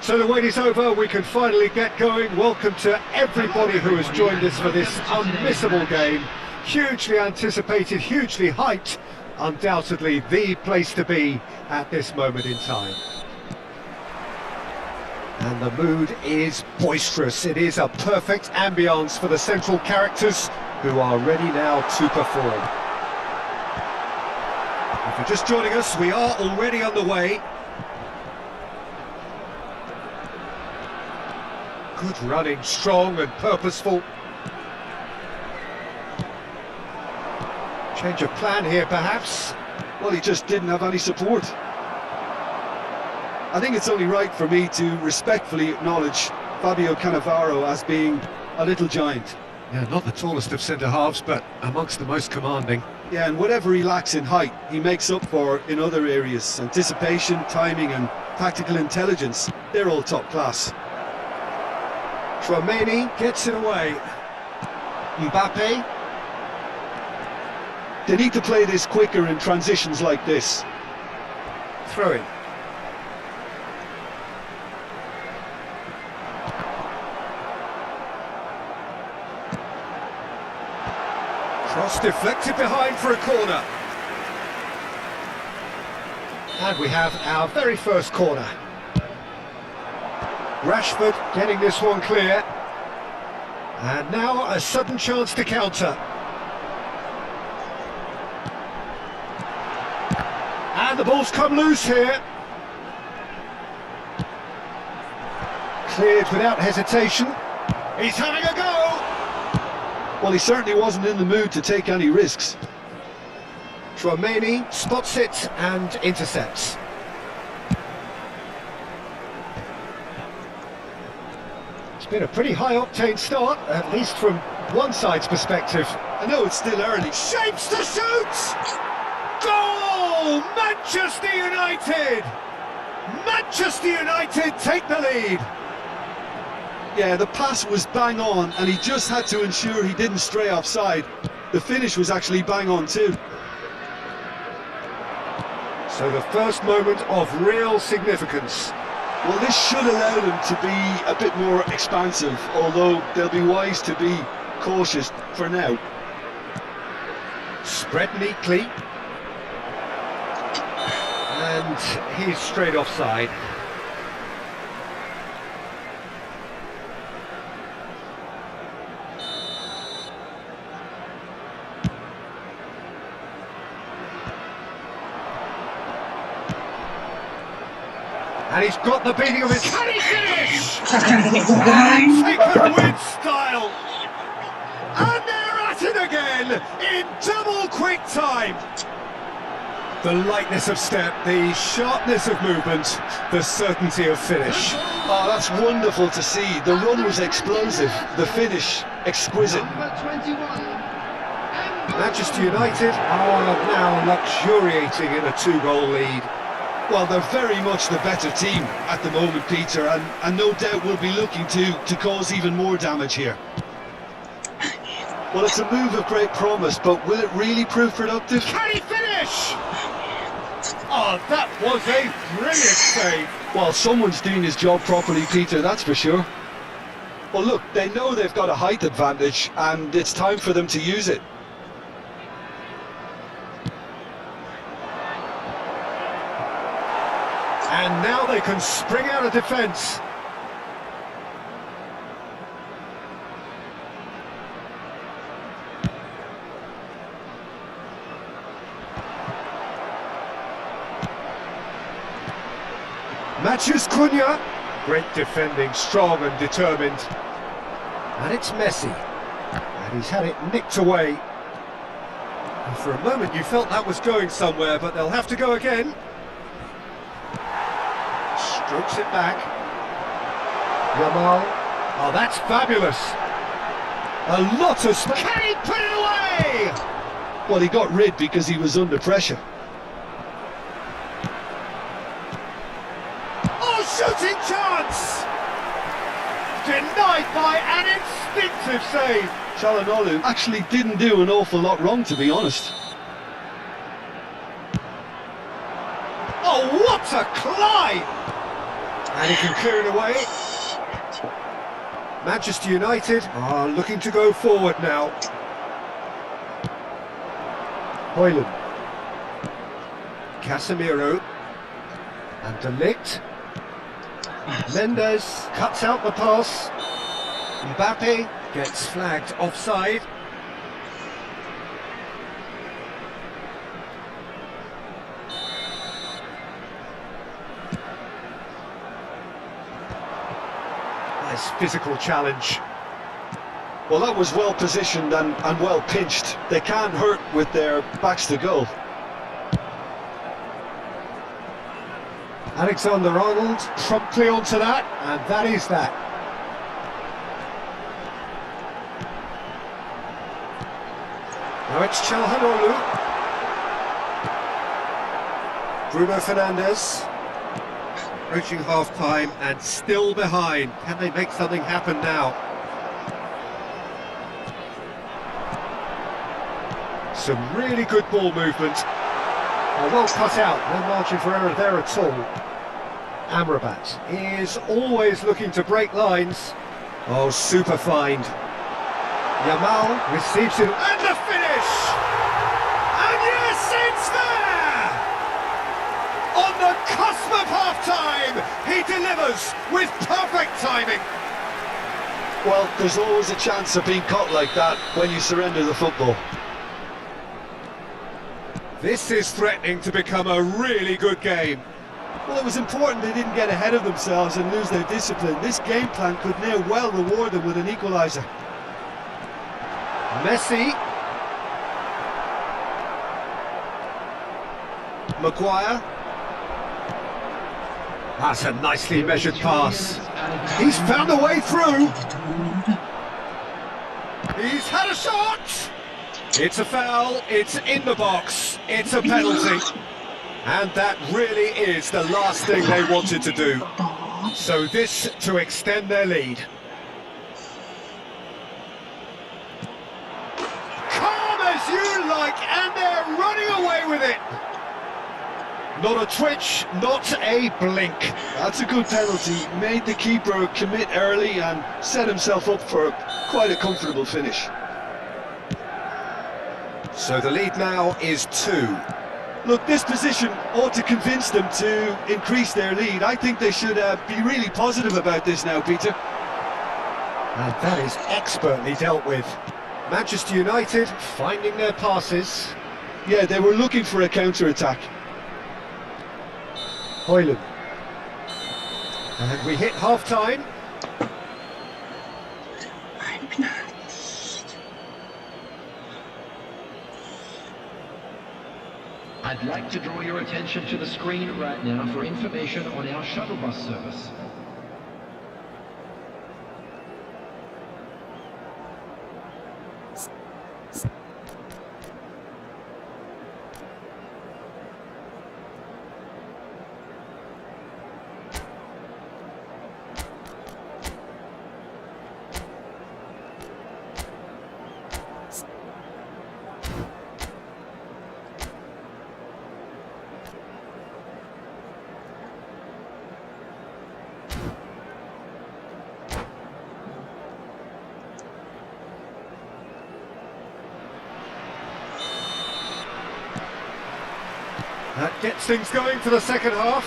So the wait is over, we can finally get going. Welcome to everybody who has joined us for this unmissable game. Hugely anticipated, hugely hyped, undoubtedly the place to be at this moment in time. And the mood is boisterous. It is a perfect ambience for the central characters who are ready now to perform. If you're just joining us, we are already underway. Good running, strong and purposeful. Change of plan here, perhaps. Well, he just didn't have any support. I think it's only right for me to respectfully acknowledge Fabio Cannavaro as being a little giant. Yeah, not the tallest of centre-halves, but amongst the most commanding. Yeah, and whatever he lacks in height, he makes up for in other areas. Anticipation, timing and tactical intelligence, they're all top class. Tchouaméni gets it away. Mbappe. They need to play this quicker in transitions like this. Throw in. Cross deflected behind for a corner. And we have our very first corner. Rashford getting this one clear. And now a sudden chance to counter. And the ball's come loose here. Cleared without hesitation. He's having a go! Well, he certainly wasn't in the mood to take any risks. Tchouaméni spots it and intercepts. It's been a pretty high-octane start, at least from one side's perspective. I know it's still early. Shapes to shoot! Goal! Manchester United! Manchester United take the lead! Yeah, the pass was bang on, and he just had to ensure he didn't stray offside. The finish was actually bang on too. So the first moment of real significance. Well, this should allow them to be a bit more expansive, although they'll be wise to be cautious for now. Spread neatly. And he's straight offside. And he's got the beating of his... Can he finish? Taken with style. And they're at it again in double quick time. The lightness of step, the sharpness of movement, the certainty of finish. Oh, that's wonderful to see. The run was explosive, the finish exquisite. Manchester United are now luxuriating in a 2-goal lead. Well, they're very much the better team at the moment, Peter, and no doubt will be looking to cause even more damage here. Well, it's a move of great promise, but will it really prove productive? Can he finish? Oh, that was a brilliant save. Well, someone's doing his job properly, Peter, that's for sure. Well, look, they know they've got a height advantage, and it's time for them to use it. And now they can spring out of defence. Matthews Cunha. Great defending, strong and determined. And it's Messi. And he's had it nicked away. And for a moment you felt that was going somewhere, but they'll have to go again. Strokes it back. Yamal. Oh, that's fabulous. A lot of space. Can he put it away? Well, he got rid because he was under pressure. Oh, shooting chance! Denied by an instinctive save. Çalhanoğlu actually didn't do an awful lot wrong, to be honest. Oh, what a climb! And he can clear it away. Manchester United are looking to go forward now. Højlund. Casemiro. And De Ligt. Mendes cuts out the pass. Mbappe gets flagged offside. Nice physical challenge. Well, that was well positioned and well pinched. They can't hurt with their backs to goal. Alexander-Arnold promptly onto that, and that is that. Now it's Çalhanoğlu. Bruno Fernandes. Approaching half-time and still behind. Can they make something happen now? Some really good ball movement. Oh, well cut out, no margin for error there at all. Amrabat is always looking to break lines. Oh, super find. Yamal receives it, and the finish! And yes, it's there! On the cusp of half-time, he delivers with perfect timing. Well, there's always a chance of being caught like that when you surrender the football. This is threatening to become a really good game. Well, it was important they didn't get ahead of themselves and lose their discipline. This game plan could now well reward them with an equaliser. Messi. Maguire. That's a nicely measured pass. He's found a way through. He's had a shot. It's a foul, it's in the box, it's a penalty. And that really is the last thing they wanted to do. So this to extend their lead. Calm as you like, and they're running away with it. Not a twitch, not a blink. That's a good penalty. Made the keeper commit early and set himself up for quite a comfortable finish. So the lead now is 2. Look, this position ought to convince them to increase their lead. I think they should be really positive about this now, Peter. And that is expertly dealt with. Manchester United finding their passes. Yeah, they were looking for a counter-attack. Højlund. And we hit half-time. I'd like to draw your attention to the screen right now for information on our shuttle bus service. That gets things going for the second half.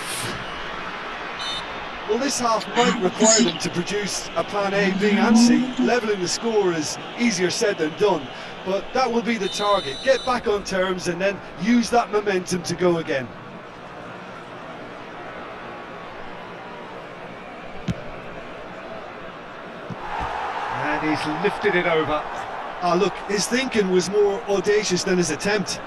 Well, this half might require them to produce a plan A, B and C. Levelling the score is easier said than done, but that will be the target. Get back on terms and then use that momentum to go again. And he's lifted it over. Ah, look, his thinking was more audacious than his attempt.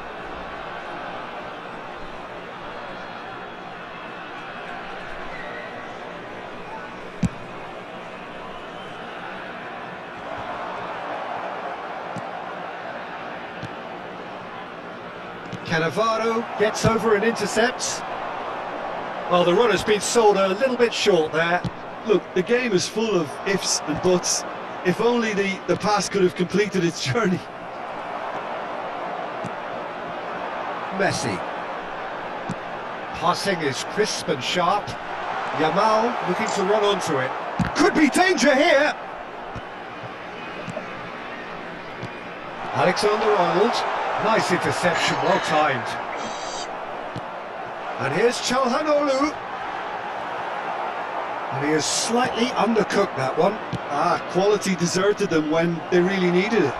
Cannavaro gets over and intercepts. Well, the run has been sold a little bit short there. Look, the game is full of ifs and buts. If only the pass could have completed its journey. Messi. Passing is crisp and sharp. Yamal looking to run onto it. Could be danger here! Alexander-Arnold. Nice interception, well timed. And here's Çalhanoğlu. And he has slightly undercooked that one. Quality deserted them when they really needed it.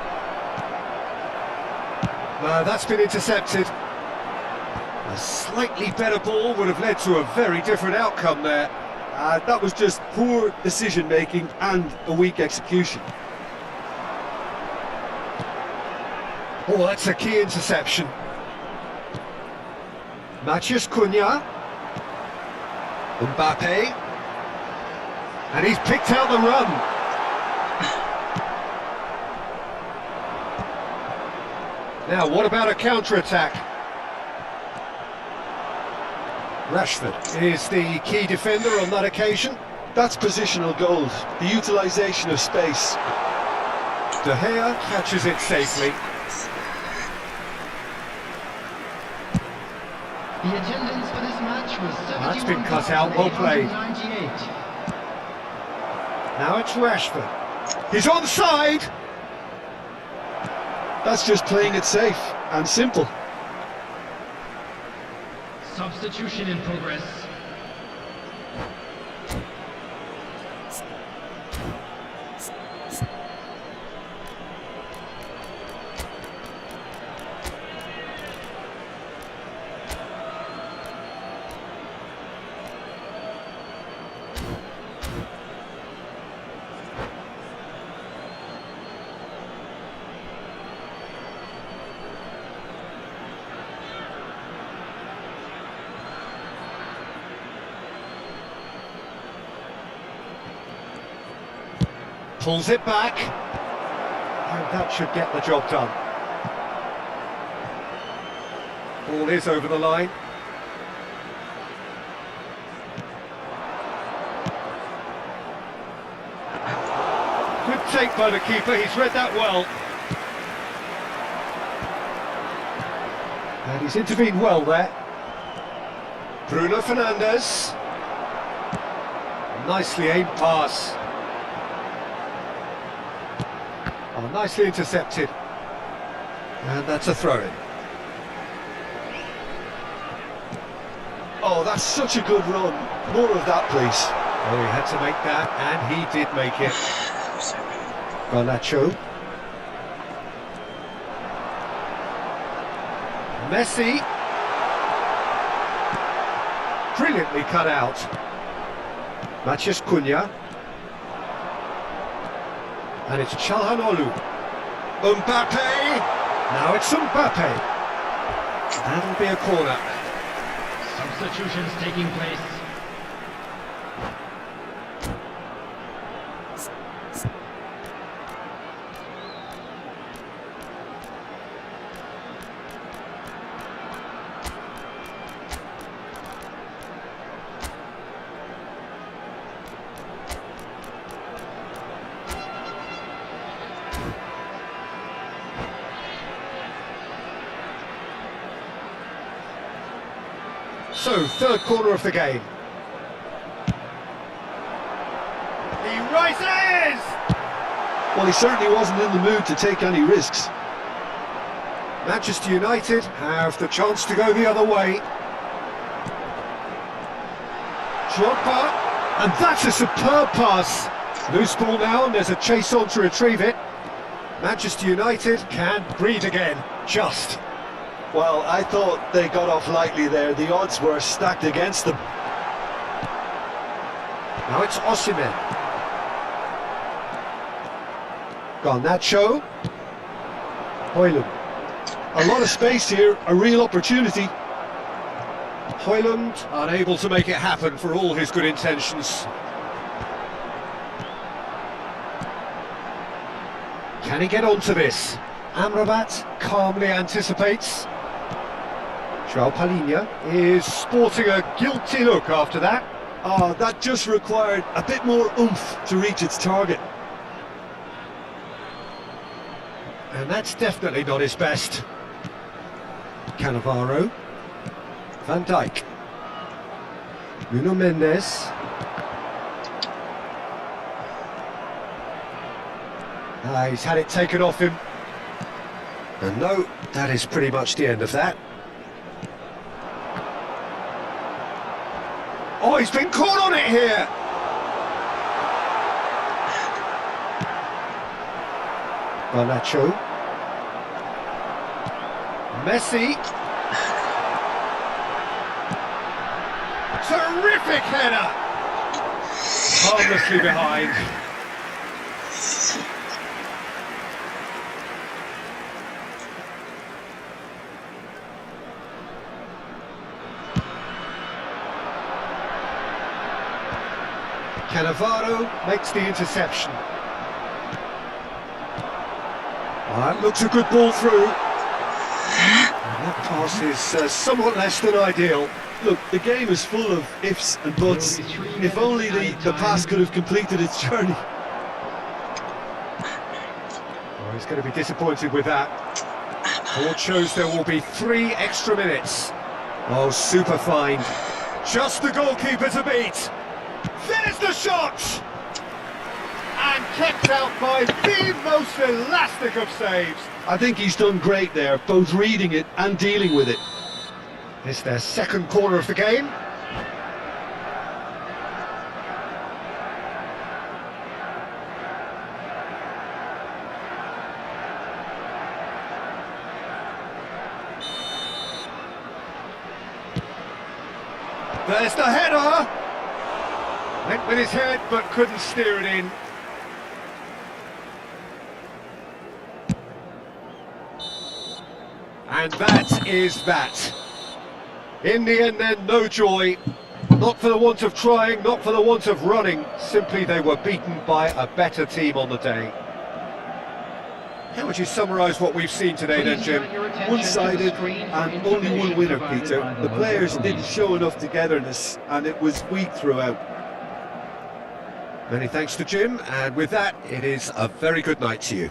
That's been intercepted. A slightly better ball would have led to a very different outcome there. That was just poor decision-making and a weak execution. Oh, that's a key interception. Matheus Cunha. Mbappe. And he's picked out the run. Now, what about a counter-attack? Rashford is the key defender on that occasion. That's positional gold, the utilisation of space. De Gea catches it safely. The attendance for this match was 71,098. That's been cut out, well played. Now it's Rashford. He's onside! That's just playing it safe and simple. Substitution in progress. Pulls it back. And that should get the job done. Ball is over the line. Good take by the keeper, he's read that well. And he's intervened well there. Bruno Fernandes. Nicely aimed pass. Oh, nicely intercepted. And that's a throw-in. Oh, that's such a good run. More of that, please. Oh, he had to make that, and he did make it. Garnacho. Messi. Brilliantly cut out. Matheus Cunha. And it's Çalhanoğlu. Mbappe! Now it's Mbappe. That'll be a corner. Substitutions taking place. So, third corner of the game. He rises! Well, he certainly wasn't in the mood to take any risks. Manchester United have the chance to go the other way. Drogba, and that's a superb pass. Loose ball now, and there's a chase on to retrieve it. Manchester United can breathe again, just. Well, I thought they got off lightly there. The odds were stacked against them. Now it's Osimhen. Garnacho. Højlund. A lot of space here, a real opportunity. Højlund unable to make it happen for all his good intentions. Can he get onto this? Amrabat calmly anticipates. João Palhinha is sporting a guilty look after that. Oh, that just required a bit more oomph to reach its target. And that's definitely not his best. Cannavaro. Van Dijk. Nuno Mendes. He's had it taken off him. And no, that is pretty much the end of that. Oh, he's been caught on it here! Garnacho. Messi. Terrific header! Harmlessly behind. Cannavaro makes the interception. That looks a good ball through. And that pass is somewhat less than ideal. Look, the game is full of ifs and buts. If only the pass could have completed its journey. Oh, he's going to be disappointed with that. Board shows there will be 3 extra minutes. Oh, super fine. Just the goalkeeper to beat. There's the shot! And kept out by the most elastic of saves. I think he's done great there, both reading it and dealing with it. It's their second corner of the game. There's the header! Went with his head, but couldn't steer it in. And that is that. In the end then, no joy. Not for the want of trying, not for the want of running. Simply they were beaten by a better team on the day. How would you summarise what we've seen today then, Jim? One-sided and only one winner, Peter. The players didn't show enough togetherness and it was weak throughout. Many thanks to Jim, and with that, it is a very good night to you.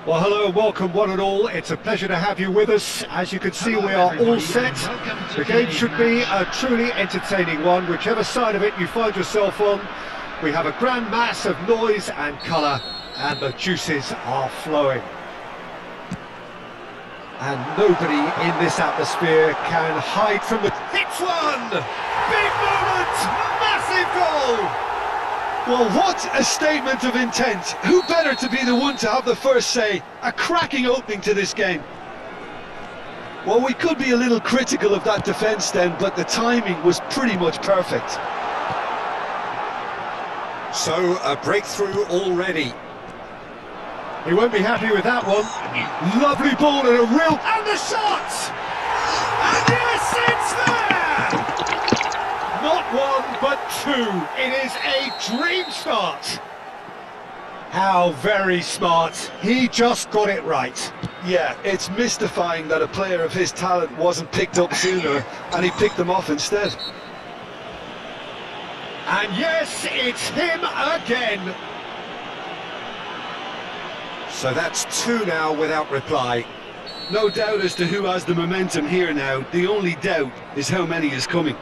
Well, hello and welcome one and all. It's a pleasure to have you with us. As you can see, we are all set. The game should be a truly entertaining one, whichever side of it you find yourself on. We have a grand mass of noise and colour, and the juices are flowing. And nobody in this atmosphere can hide from the... Hits one! Big moment! Massive goal! Well, what a statement of intent. Who better to be the one to have the first say? A cracking opening to this game. Well, we could be a little critical of that defence then, but the timing was pretty much perfect. So, a breakthrough already. He won't be happy with that one. Lovely ball and a real... And the shot! And yes, it's there! Not one, but two. It is a dream start. How very smart. He just got it right. Yeah, it's mystifying that a player of his talent wasn't picked up sooner, and he picked them off instead. And yes, it's him again. So that's two now without reply. No doubt as to who has the momentum here now. The only doubt is how many is coming.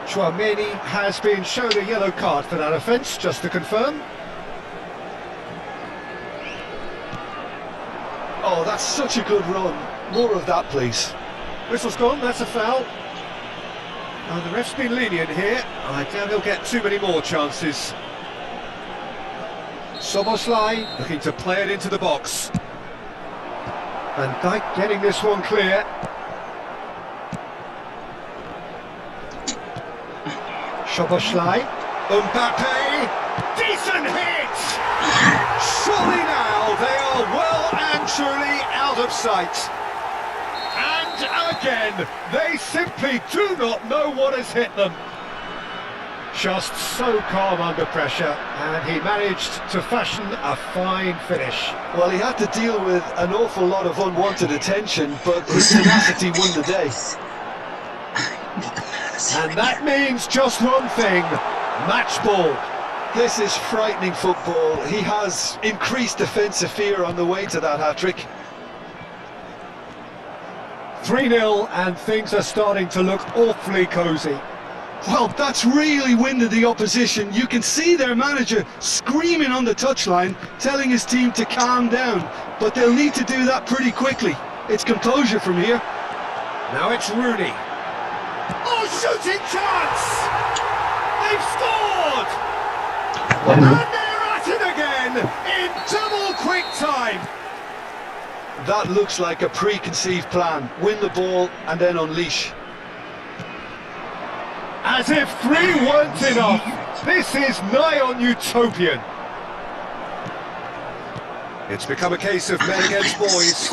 Chouameni has been shown a yellow card for that offence, just to confirm. Oh, that's such a good run. More of that, please. Whistle's gone, that's a foul. Oh, the ref's been lenient here. I doubt he'll get too many more chances. Soboslai looking to play it into the box. Van Dijk getting this one clear. Soboslai. Mbappe. Decent hit! Surely now they are well and truly out of sight. And again, they simply do not know what has hit them. Just so calm under pressure, and he managed to fashion a fine finish. Well, he had to deal with an awful lot of unwanted attention, but his tenacity won the day. And that means just one thing, match ball. This is frightening football. He has increased defensive fear on the way to that hat-trick. 3-0, and things are starting to look awfully cosy. Well, that's really winded the opposition. You can see their manager screaming on the touchline, telling his team to calm down, but they'll need to do that pretty quickly. It's composure from here. Now it's Rooney. Oh, shooting chance! They've scored! And they're at it again in double quick time. That looks like a preconceived plan. Win the ball and then unleash. As if three weren't enough, this is nigh on utopian. It's become a case of men against boys.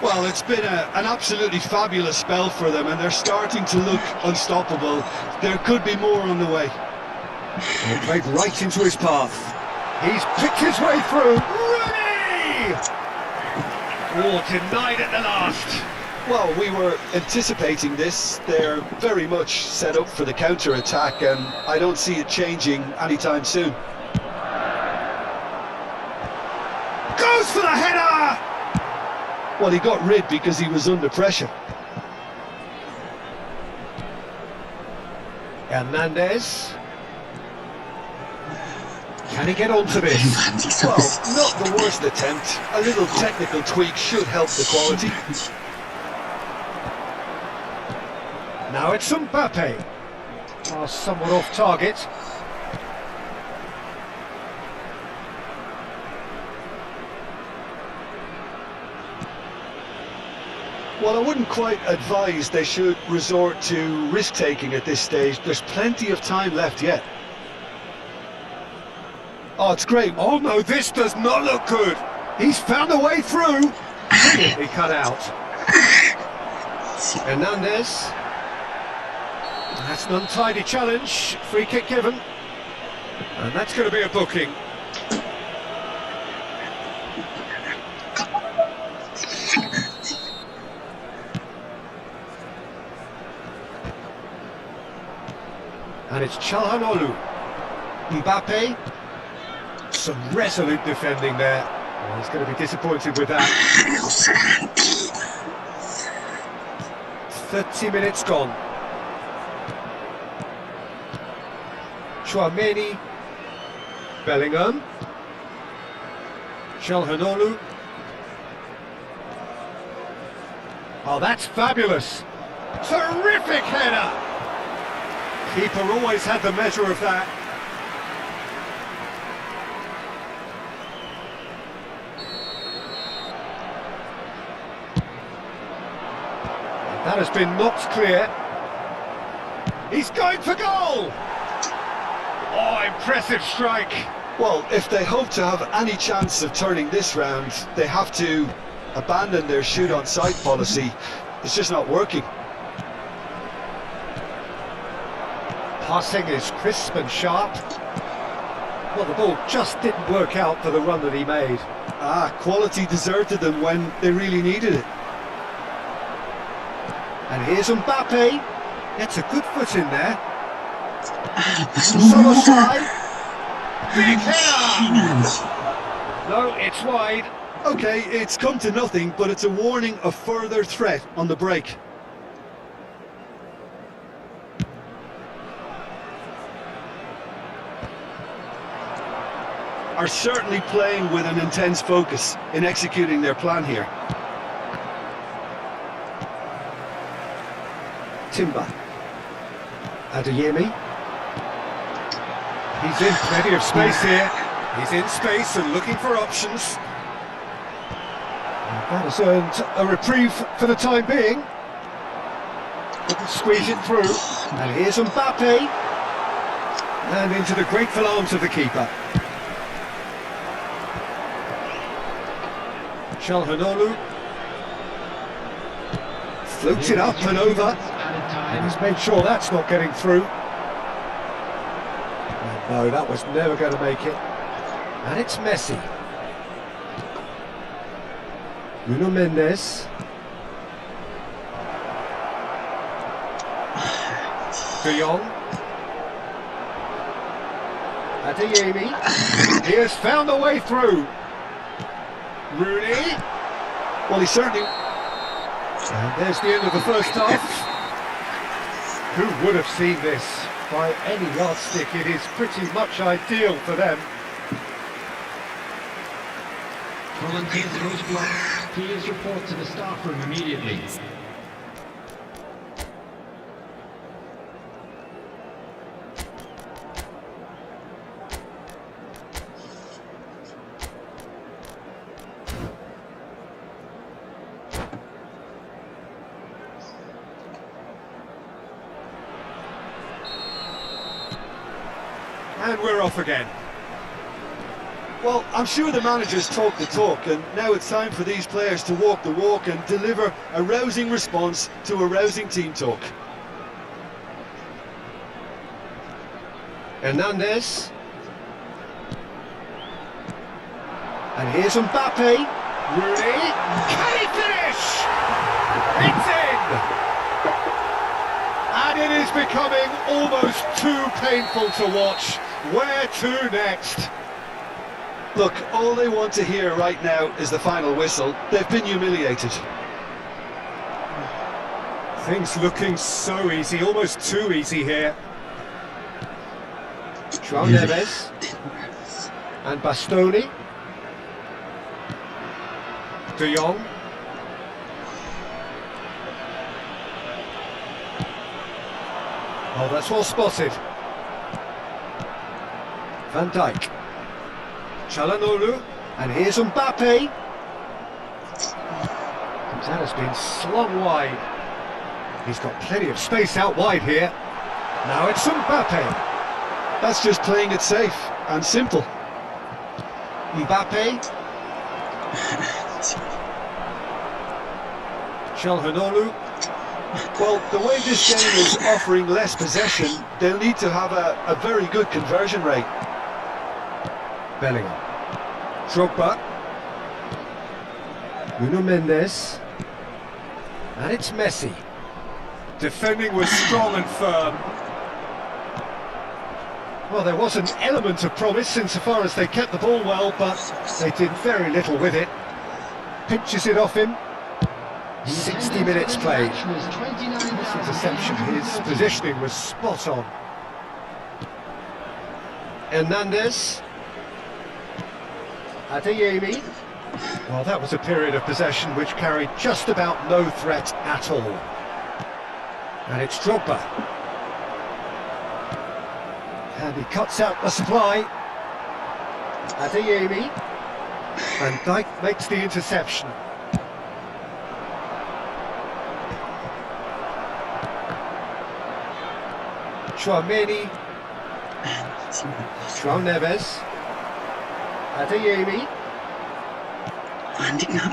Well, it's been an absolutely fabulous spell for them, and they're starting to look unstoppable. There could be more on the way. They played right into his path. He's picked his way through. Rooney! Oh, denied at the last. Well, we were anticipating this. They're very much set up for the counter-attack, and I don't see it changing anytime soon. Goes for the header! Well, he got rid because he was under pressure. Hernandez. Can he get onto this? Well, not the worst attempt. A little technical tweak should help the quality. Now it's Mbappe. Oh, somewhat off target. Well, I wouldn't quite advise they should resort to risk-taking at this stage. There's plenty of time left yet. Oh, it's great. Oh no, this does not look good. He's found a way through. He cut out. Hernandez. That's an untidy challenge. Free kick given. And that's going to be a booking. And it's Çalhanoğlu. Mbappe. Some resolute defending there. Well, he's going to be disappointed with that. 30 minutes gone. Chouameni, Bellingham, Calhanoglu. Oh, that's fabulous! Terrific header! Keeper always had the measure of that. That has been knocked clear. He's going for goal! Oh, impressive strike. Well, if they hope to have any chance of turning this round, they have to abandon their shoot on sight policy. It's just not working. Passing is crisp and sharp. Well, the ball just didn't work out for the run that he made. Quality deserted them when they really needed it. And here's Mbappe. Gets a good foot in there. Solo side. Big header! No, it's wide. Okay, it's come to nothing, but it's a warning of further threat on the break. Are certainly playing with an intense focus in executing their plan here. Timber. Adeyemi. He's in plenty of space here. He's in space and looking for options. And that has earned a reprieve for the time being. Couldn't squeeze it through. And here's Mbappe. And into the grateful arms of the keeper. Calhanoglu. Floats it up and over. And he's made sure that's not getting through. No, that was never going to make it. And it's Messi. Nuno Mendes. De Jong. Adeyemi. He has found a way through. Rooney. Well, he certainly... And there's the end of the first half. Who would have seen this? By any yardstick, it is pretty much ideal for them. Volunteers goes blocked. Please report to the staff room immediately. And we're off again. Well, I'm sure the managers talk the talk, and now it's time for these players to walk the walk and deliver a rousing response to a rousing team talk. Hernandez. And here's Mbappe. Rooney. Can he finish? It's in! And it is becoming almost too painful to watch. Where to next? Look, all they want to hear right now is the final whistle. They've been humiliated. Things looking so easy, almost too easy here. João Neves. And Bastoni. De Jong. Oh, that's well spotted. Van Dijk. Calhanoglu. And here's Mbappe. That has been slung wide. He's got plenty of space out wide here. Now it's Mbappe. That's just playing it safe and simple. Mbappe. Calhanoglu. Well, the way this game is offering less possession, they'll need to have a very good conversion rate. Bellingham. Drogba. Nuno Mendes. And it's Messi. Defending was strong and firm. Well, there was an element of promise insofar as they kept the ball well, but they did very little with it. Pinches it off him. 60 minutes played. This interception, his positioning was spot on. Hernandez. Adeyemi. Well, that was a period of possession which carried just about no threat at all. And it's Drogba. And he cuts out the supply. Adeyemi. Van Dijk makes the interception. Chouameni. João Neves. Adeyemi.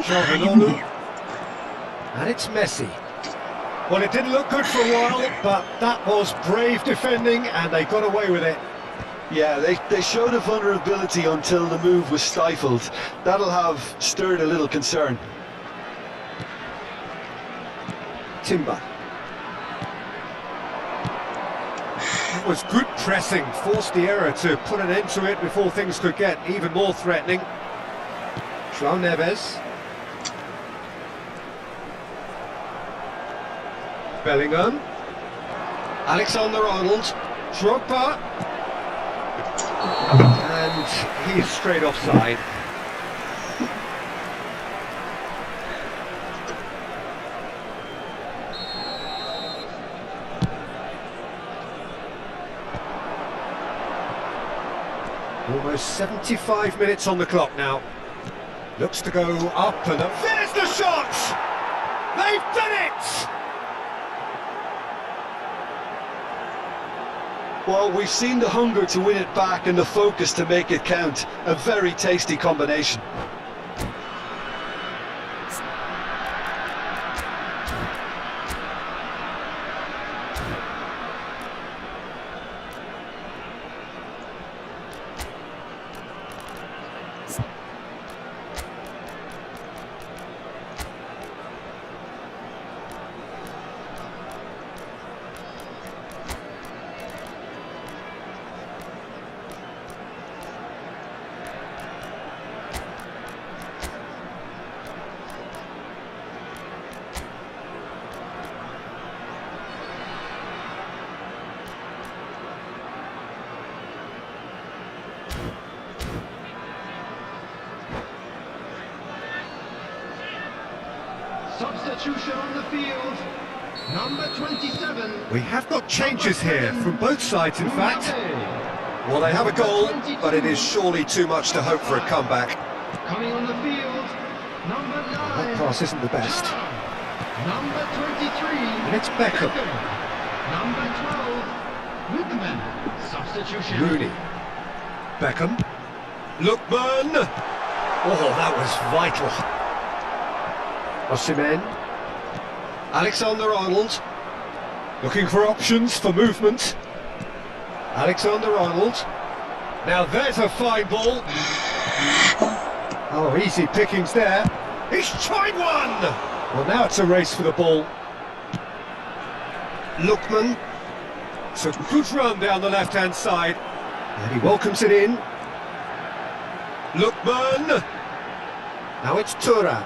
João. And it's Messi. Well, it didn't look good for a while, but that was brave defending and they got away with it. Yeah, they showed a vulnerability until the move was stifled. That'll have stirred a little concern. Timber. It was good pressing, forced the error to put an end to it before things could get even more threatening. João Neves. Bellingham. Alexander-Arnold. Drogba. And he's straight offside. Almost 75 minutes on the clock now. Looks to go up and up. There's the shot! They've done it! Well, we've seen the hunger to win it back and the focus to make it count. A very tasty combination. Substitution on the field, number 27. We have got changes here from both sides, in fact. Well, they have a goal, but it is surely too much to hope for a comeback. Coming on the field, number 9. That pass isn't the best. Number 23. And it's Beckham. Number 12. Lookman. Substitution. Rooney. Beckham. Lookman. Oh, that was vital. Osimhen. Alexander-Arnold. Looking for options for movement. Alexander-Arnold. Now there's a fine ball. Oh, easy pickings there. He's tried one! Well, now it's a race for the ball. Lookman. It's a good run down the left-hand side. And he welcomes it in. Lookman. Now it's Thuram.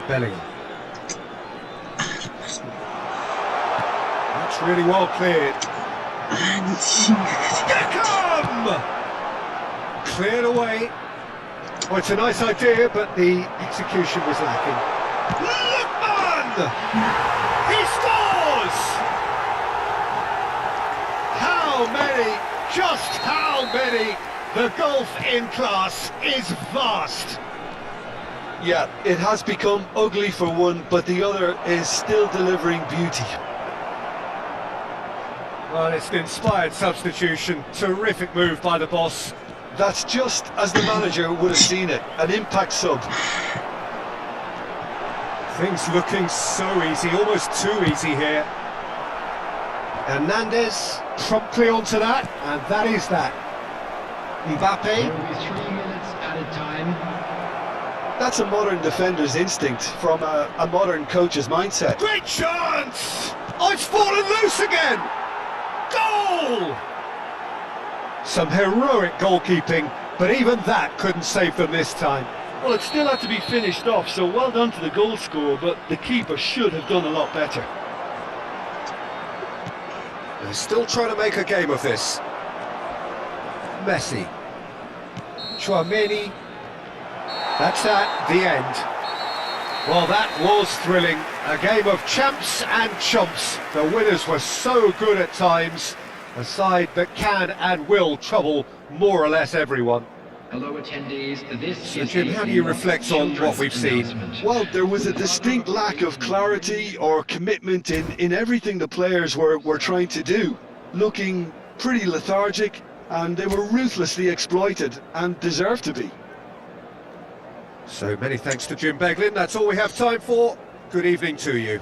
Bellingham. That's really well cleared. Beckham! Cleared away. Oh, it's a nice idea, but the execution was lacking. Lookman! He scores! How many? Just how many? The gulf in class is vast. Yeah, it has become ugly for one, but the other is still delivering beauty. Well, it's an inspired substitution. Terrific move by the boss. That's just as the manager would have seen it, an impact sub. Things looking so easy, almost too easy here. Hernandez promptly onto that, and that is that. Mbappe. There will be 3 minutes added time. That's a modern defender's instinct from a modern coach's mindset. Great chance! Oh, it's fallen loose again! Goal! Some heroic goalkeeping, but even that couldn't save them this time. Well, it still had to be finished off, so well done to the goal scorer, but the keeper should have done a lot better. They're still trying to make a game of this. Messi. Chouameni. That's the end. Well, that was thrilling. A game of champs and chumps. The winners were so good at times. A side that can and will trouble more or less everyone. Hello attendees, this So is Jim, how do you reflect on what we've seen? Well, there was a distinct lack of clarity or commitment in everything the players were trying to do. Looking pretty lethargic, and they were ruthlessly exploited, and deserved to be. So many thanks to Jim Beglin. That's all we have time for. Good evening to you.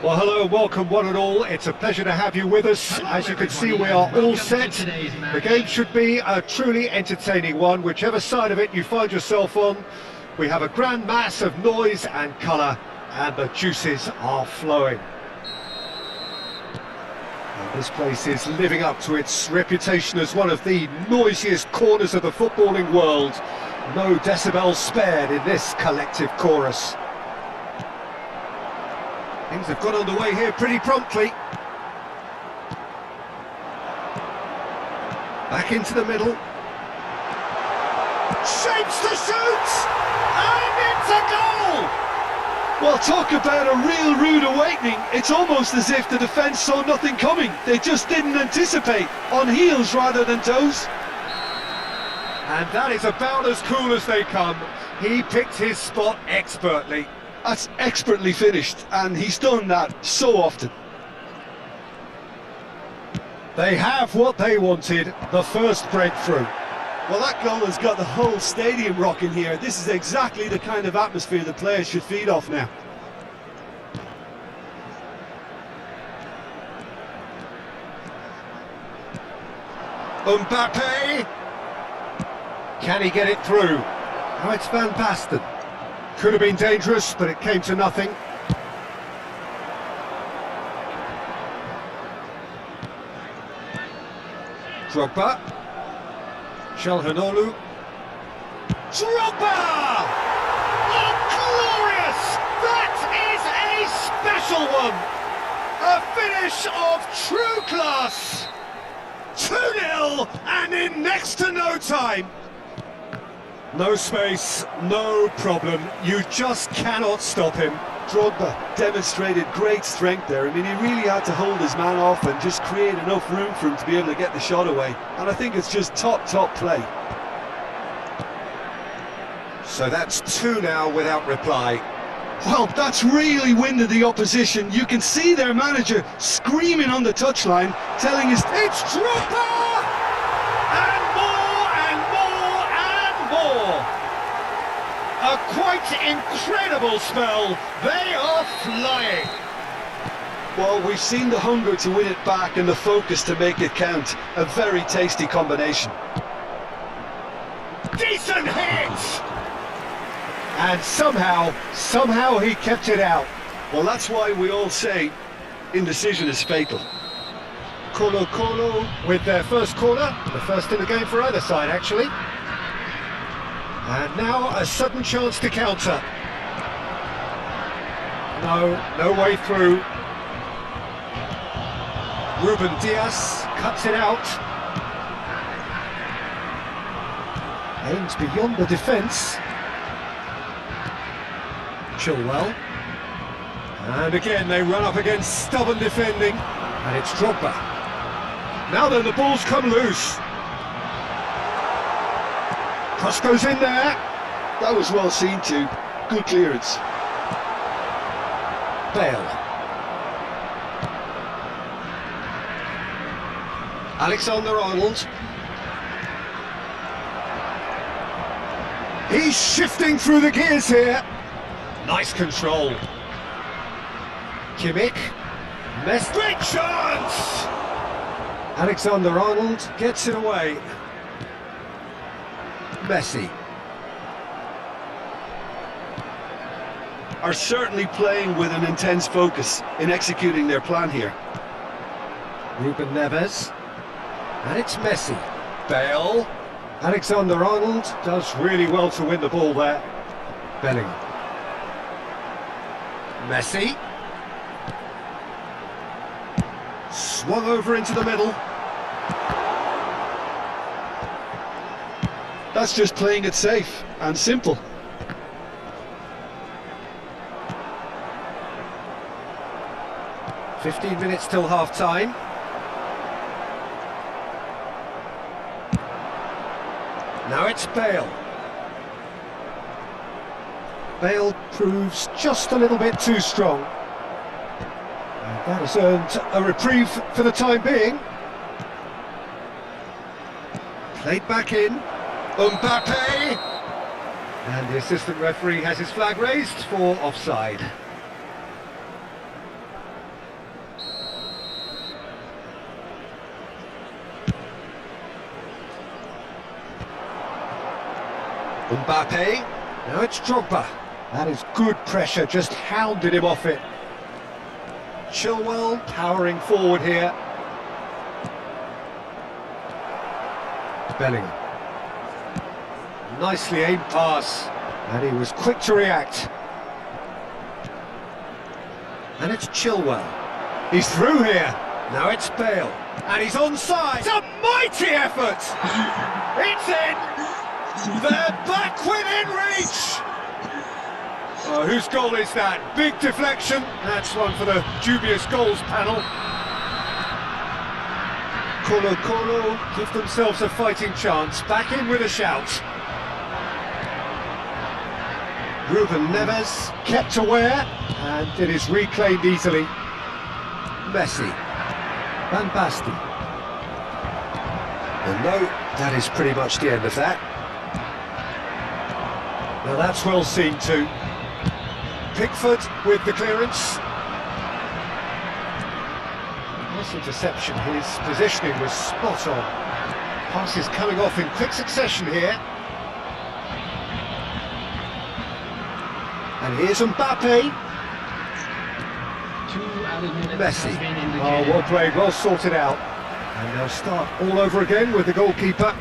Well, hello and welcome one and all. It's a pleasure to have you with us. As you can see, we are all set. The game should be a truly entertaining one, whichever side of it you find yourself on. We have a grand mass of noise and colour, and the juices are flowing. And this place is living up to its reputation as one of the noisiest corners of the footballing world. No decibels spared in this collective chorus. Things have got underway here pretty promptly. Back into the middle. Shapes to shoot! And it's a goal! Well, talk about a real rude awakening. It's almost as if the defence saw nothing coming. They just didn't anticipate. On heels rather than toes. And that is about as cool as they come. He picked his spot expertly. That's expertly finished, and he's done that so often. They have what they wanted, the first breakthrough. Well, that goal has got the whole stadium rocking here. This is exactly the kind of atmosphere the players should feed off now. Mbappe! Can he get it through? Now it's Van Basten. Could have been dangerous, but it came to nothing. Drogba. Çalhanoğlu. Drogba! Oh, glorious! That is a special one! A finish of true class! 2-0 and in next to no time. No space, no problem. You just cannot stop him. Drogba demonstrated great strength there. I mean, he really had to hold his man off and just create enough room for him to be able to get the shot away. And I think it's just top play. So that's 2 now without reply. Well, that's really winded the opposition. You can see their manager screaming on the touchline, telling us, it's Drogba! And more and more and more! A quite incredible spell. They are flying. well, we've seen the hunger to win it back and the focus to make it count. A very tasty combination. Decent hit! And somehow he kept it out. Well, that's why we all say indecision is fatal. Colo with their first corner, the first in the game for either side actually. And now a sudden chance to counter. No way through. Ruben Diaz cuts it out. Aims beyond the defence. Chilwell. And again they run up against stubborn defending. And it's Drogba. Now then, the ball's come loose. Cross goes in there. That was well seen too. Good clearance. Bale. Alexander-Arnold. He's shifting through the gears here. Nice control. Kimmich. Big chance! Alexander-Arnold gets it away. Messi. Are certainly playing with an intense focus in executing their plan here. Ruben Neves. And it's Messi. Bale. Alexander-Arnold does really well to win the ball there. Bellingham. Messi. Swung over into the middle. That's just playing it safe and simple. "15 minutes till half-time. Now it's Bale. Bale proves just a little bit too strong. And that has earned a reprieve for the time being. Played back in. Mbappe! And the assistant referee has his flag raised for offside. Mbappe, now it's Drogba. That is good pressure, just hounded him off it. Chilwell powering forward here. Bellingham. Nicely aimed pass, and he was quick to react. And it's Chilwell. He's through here. Now it's Bale. And he's onside. It's a mighty effort. It's in. They're back within reach. Oh, whose goal is that? Big deflection. That's one for the dubious goals panel. Colo give themselves a fighting chance. Back in with a shout. Ruben Neves kept aware, and it is reclaimed easily. Messi. Van Basten. And no, that is pretty much the end of that. Now that's well seen too. Pickford with the clearance. Nice interception, his positioning was spot on. Passes coming off in quick succession here. And here's Mbappe. Messi. Oh, well played, well sorted out. And they'll start all over again with the goalkeeper.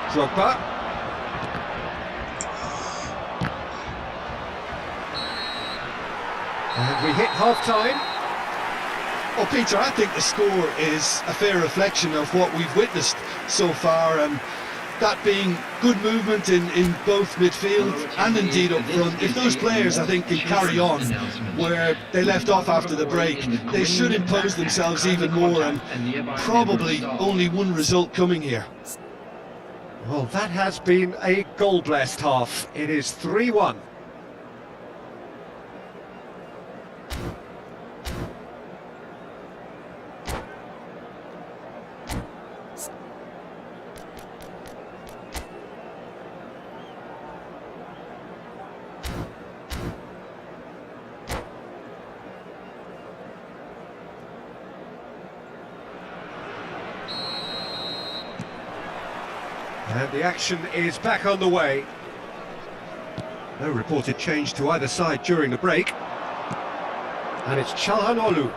Drogba. And we hit half-time. Well, Peter, I think the score is a fair reflection of what we've witnessed so far, and that being good movement in both midfield and indeed up front. If those players, I think, can carry on where they left off after the break, they should impose themselves even more, and probably only one result coming here. Well, that has been a goal-blessed half. It is 3-1. And the action is back on the way. No reported change to either side during the break. And it's Çalhanoğlu.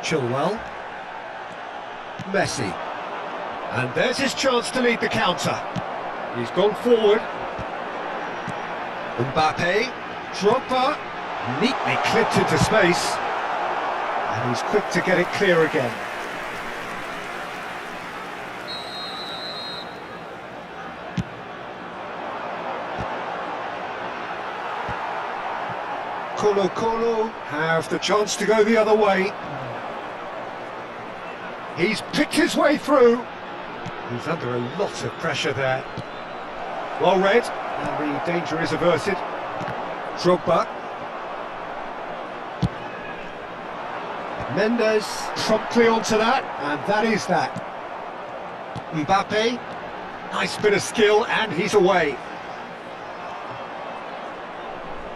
Chilwell. Messi. And there's his chance to lead the counter. He's gone forward. Mbappe. Drogba. Neatly clipped into space. And he's quick to get it clear again. Colo have the chance to go the other way. He's picked his way through. He's under a lot of pressure there. Well read, and the danger is averted. Drogba. Mendes promptly onto that, and that is that. Mbappe, nice bit of skill, and he's away.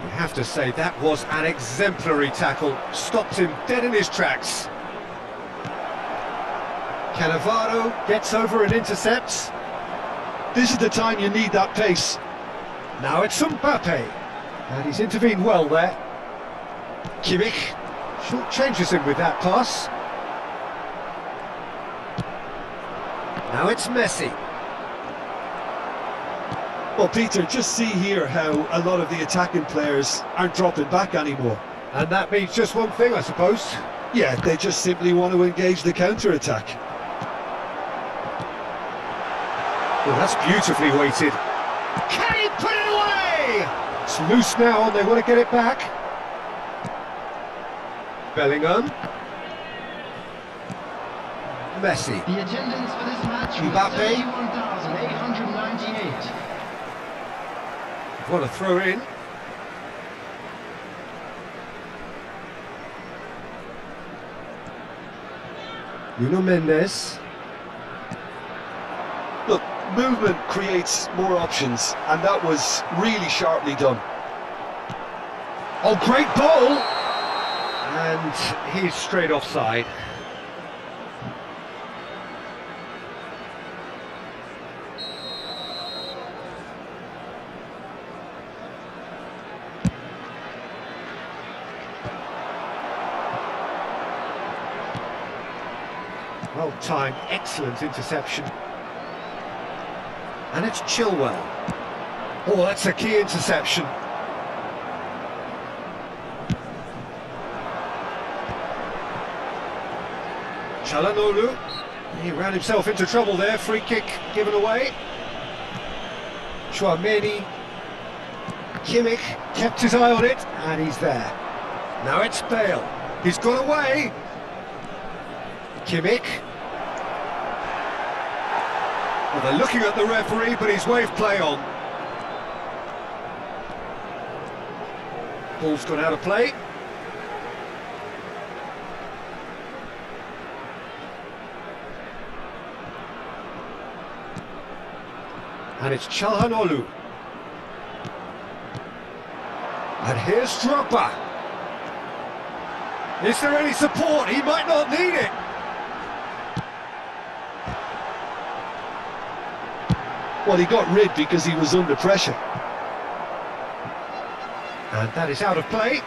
You have to say that was an exemplary tackle, stopped him dead in his tracks. Cannavaro gets over and intercepts. This is the time you need that pace. Now it's Mbappe, and he's intervened well there. Kimmich short changes him with that pass. Now it's Messi. Well, Peter, just see here how a lot of the attacking players aren't dropping back anymore. And that means just one thing, I suppose. Yeah, they just simply want to engage the counter-attack. Well, that's beautifully weighted. Can he put it away? It's loose now, and they want to get it back. Bellingham. Messi. The attendance for this match was Mbappe. 31,898. What a throw in. Nuno Mendes. Look, movement creates more options, and that was really sharply done. Oh, great ball! And he's straight offside. Well timed, excellent interception. And it's Chilwell. Oh, that's a key interception. Çalhanoğlu. He ran himself into trouble there, free kick given away. Chouameni. Kimmich kept his eye on it, and he's there. Now it's Bale. He's got away. Kimmich. Well, they're looking at the referee, but he's waved play on. Ball's gone out of play. And it's Çalhanoğlu. And here's Drogba. Is there any support? He might not need it. Well, he got rid because he was under pressure. And that is out of play.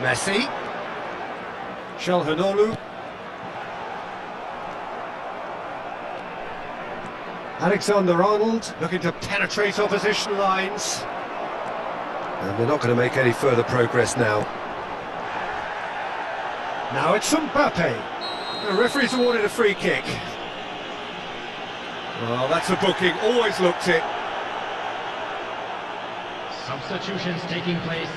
Messi. Çalhanoğlu. Alexander-Arnold looking to penetrate opposition lines. And they're not going to make any further progress now. Now it's Mbappe. The referee's awarded a free kick. Well, that's a booking, always looked it. Substitutions taking place.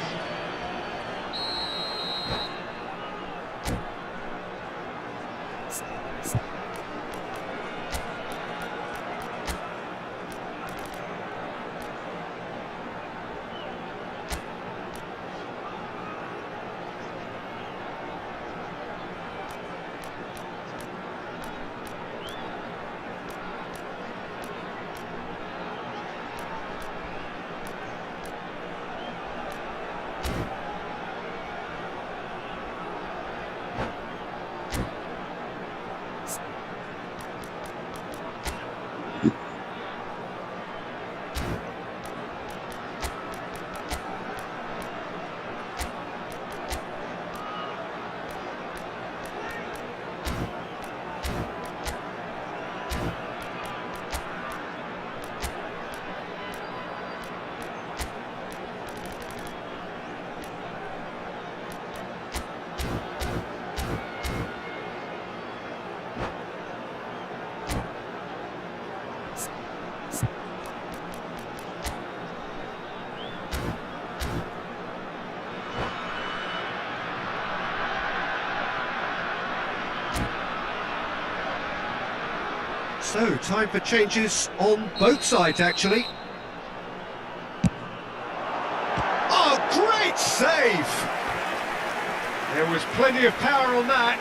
So, time for changes on both sides, actually. Oh, great save! There was plenty of power on that.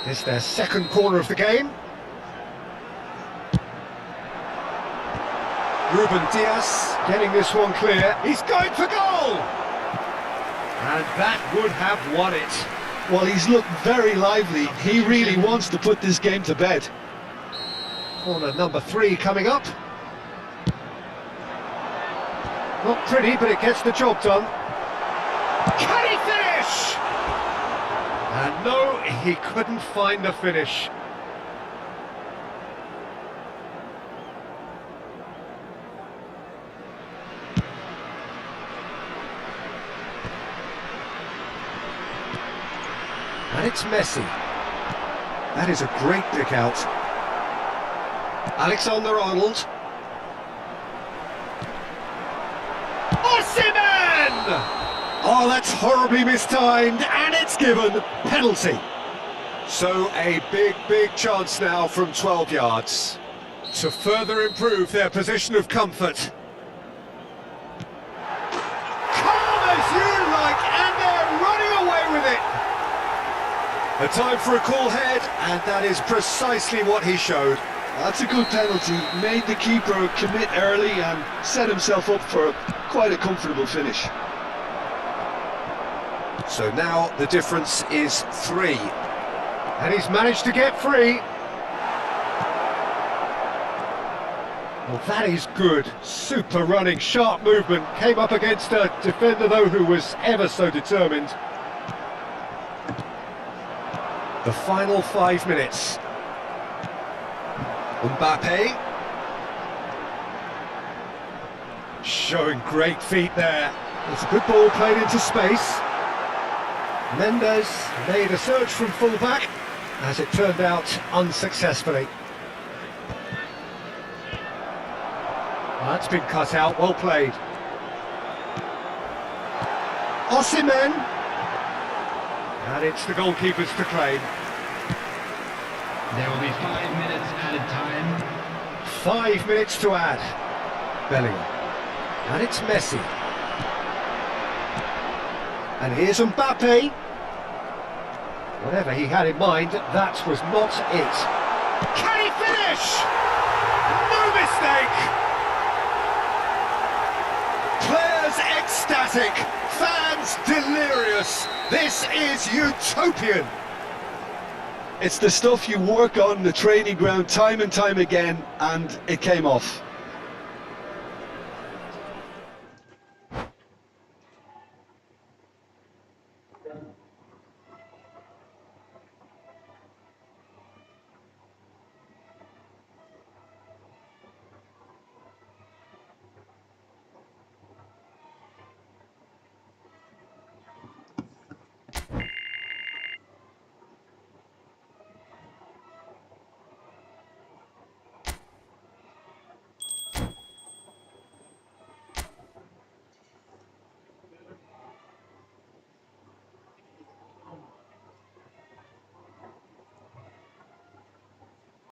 It's their second corner of the game. Ruben Dias getting this one clear. He's going for goal! And that would have won it. Well, he's looked very lively. He really wants to put this game to bed. Corner number 3 coming up. Not pretty, but it gets the job done. Can he finish? And no, he couldn't find the finish. And it's Messi. That is a great pick out. Alexander-Arnold. Osimhen! Oh, that's horribly mistimed, and it's given. Penalty. So a big chance now from 12 yards to further improve their position of comfort. Calm as you like, and they're running away with it. A time for a cool head, and that is precisely what he showed. That's a good penalty. Made the keeper commit early and set himself up for quite a comfortable finish. So now the difference is 3. And he's managed to get free. Well, that is good. Super running, sharp movement. Came up against a defender, though, who was ever so determined. The final 5 minutes. Mbappe. Showing great feet there. It's a good ball played into space. Mendes made a search from full-back, as it turned out unsuccessfully. That's been cut out, well played. Osimhen! And it's the goalkeepers to claim. There will be 5 minutes added time. 5 minutes to add. Bellingham. And it's Messi. And here's Mbappe. Whatever he had in mind, that was not it. Can he finish? No mistake! Players ecstatic, fans delirious. This is utopian. It's the stuff you work on the training ground time and time again, and it came off.